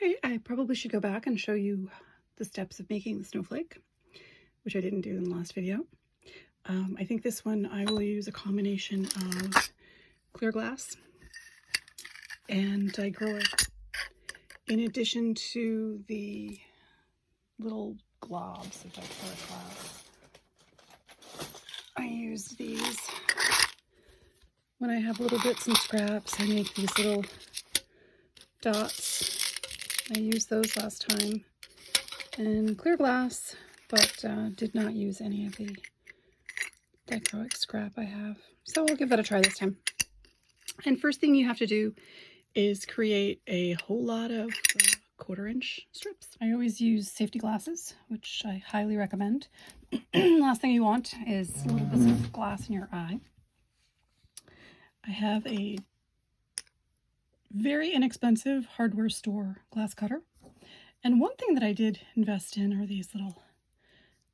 Okay, I probably should go back and show you the steps of making the snowflake, which I didn't do in the last video. I think this one I will use a combination of clear glass and diacrylic in addition to the little globs of diacrylic glass. I use these when I have little bits and scraps. I make these little dots. I used those last time in clear glass, but did not use any of the diacrylic scrap I have. So I'll give that a try this time. And first thing you have to do is create a whole lot of 1/4 inch strips. I always use safety glasses, which I highly recommend. Last thing you want is little bits of glass in your eye. I have a very inexpensive hardware store glass cutter. And one thing that I did invest in are these little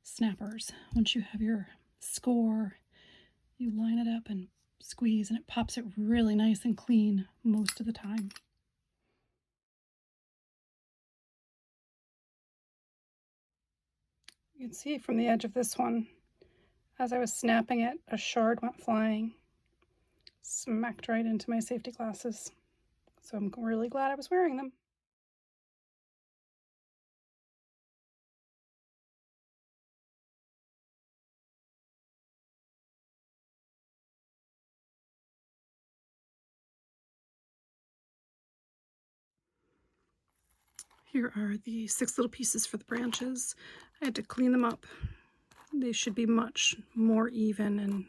snappers. Once you have your score, you line it up and squeeze and it pops it really nice and clean most of the time. You can see from the edge of this one, as I was snapping it, a shard went flying, smacked right into my safety glasses. So I'm really glad I was wearing them. Here are the 6 little pieces for the branches. I had to clean them up. They should be much more even and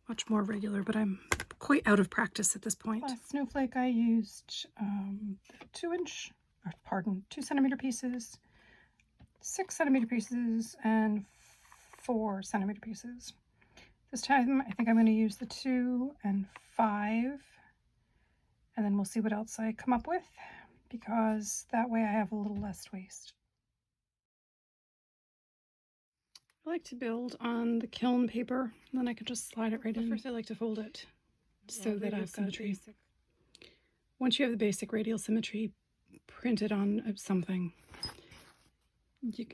much more regular, but I'm quite out of practice at this point. Last snowflake I used 2 centimeter pieces, 6 centimeter pieces, and 4 centimeter pieces. This time I think I'm going to use the 2 and 5, and then we'll see what else I come up with, because that way I have a little less waste. I like to build on the Kiln paper, and then I can just slide it right in. First I like to fold it so that I've got basic. Once you have the basic radial symmetry printed on something,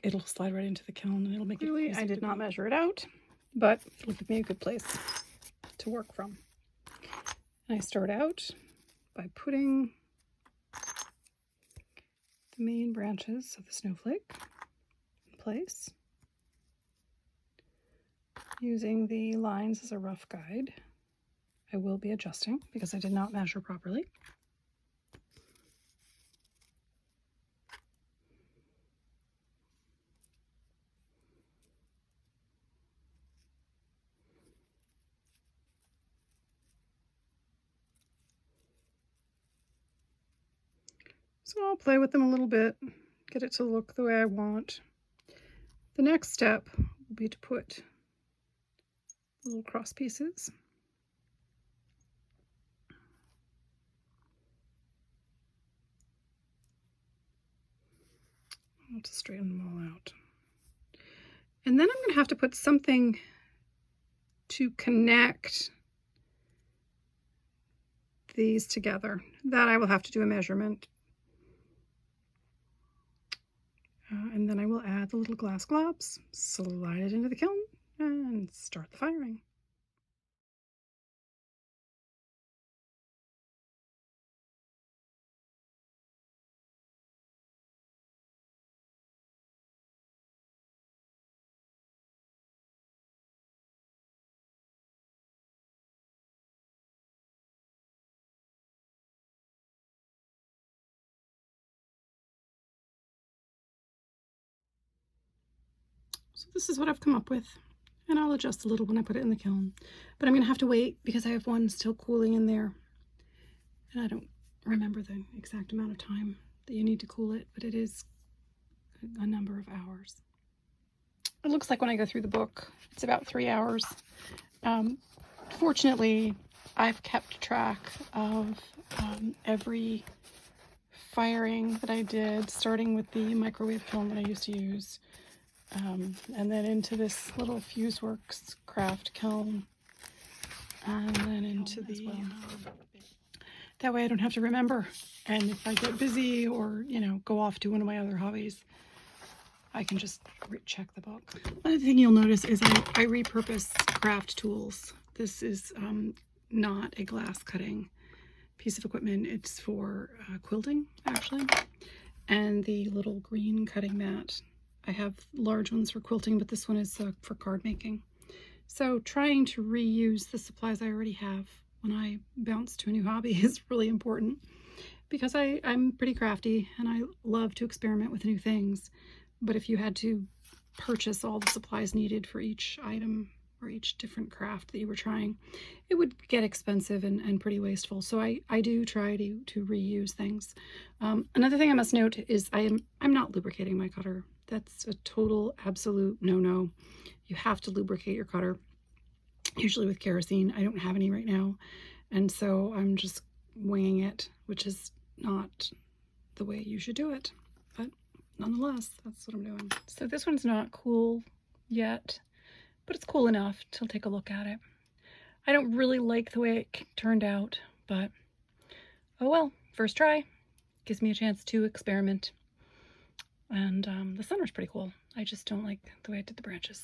it'll slide right into the Kiln and it'll make it easy. I did not measure it out, but it'll give me a good place to work from. And I start out by putting the main branches of the snowflake in place, using the lines as a rough guide. I will be adjusting because I did not measure properly. So I'll play with them a little bit, get it to look the way I want. The next step will be to put little cross pieces. I'll just straighten them all out. And then I'm going to have to put something to connect these together. That I will have to do a measurement. And then I will add the little glass globs, slide it into the kiln, and start the firing. So this is what I've come up with, and I'll adjust a little when I put it in the kiln. But I'm going to have to wait because I have one still cooling in there, and I don't remember the exact amount of time that you need to cool it, but it is a number of hours. It looks like when I go through the book, it's about 3 hours. Fortunately, I've kept track of every firing that I did, starting with the microwave kiln that I used to use, and then into this little Fuseworks craft kiln, and then into the That way I don't have to remember. And if I get busy or, you know, go off to one of my other hobbies, I can just check the book. Another thing you'll notice is I repurpose craft tools. This is not a glass cutting piece of equipment. It's for quilting, actually. And the little green cutting mat. I have large ones for quilting, but this one is for card making. So trying to reuse the supplies I already have when I bounce to a new hobby is really important, because I'm pretty crafty and I love to experiment with new things. But if you had to purchase all the supplies needed for each item or each different craft that you were trying, it would get expensive and pretty wasteful. So I do try to reuse things. Another thing I must note is I'm not lubricating my cutter. That's a total absolute no-no. You have to lubricate your cutter, usually with kerosene. I don't have any right now, and so I'm just winging it, which is not the way you should do it. But nonetheless, that's what I'm doing. So this one's not cool yet, but it's cool enough to take a look at it. I don't really like the way it turned out, but oh well, first try. Gives me a chance to experiment. And the center's pretty cool. I just don't like the way I did the branches.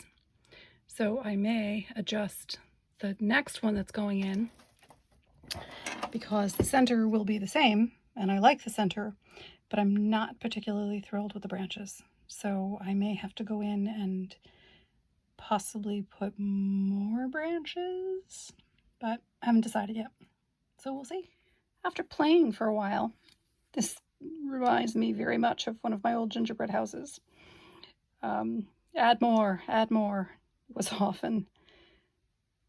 So I may adjust the next one that's going in, because the center will be the same, and I like the center, but I'm not particularly thrilled with the branches. So I may have to go in and possibly put more branches, but I haven't decided yet. So we'll see. After playing for a while, this reminds me very much of one of my old gingerbread houses. Add more was often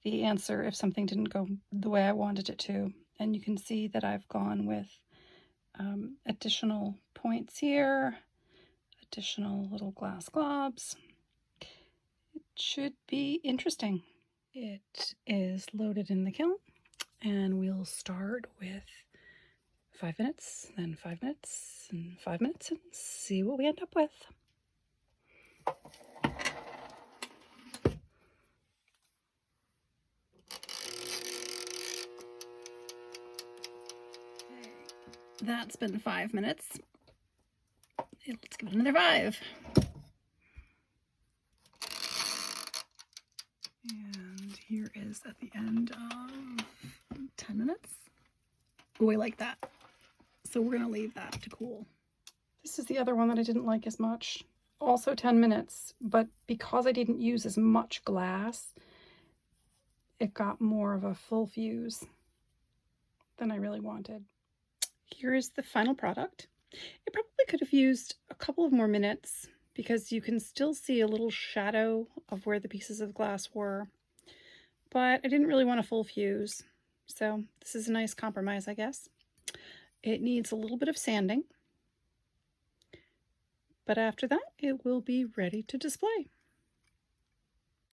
the answer if something didn't go the way I wanted it to. And you can see that I've gone with additional points here, additional little glass globs. It should be interesting. It is loaded in the kiln, and we'll start with 5 minutes, then 5 minutes, and 5 minutes, and see what we end up with. That's been 5 minutes. Let's give it another 5. And here is at the end of 10 minutes. Oh, I like that. So we're going to leave that to cool. This is the other one that I didn't like as much. Also 10 minutes, but because I didn't use as much glass, it got more of a full fuse than I really wanted. Here's the final product. It probably could have used a couple of more minutes, because you can still see a little shadow of where the pieces of glass were, but I didn't really want a full fuse. So this is a nice compromise, I guess. It needs a little bit of sanding, but after that, it will be ready to display.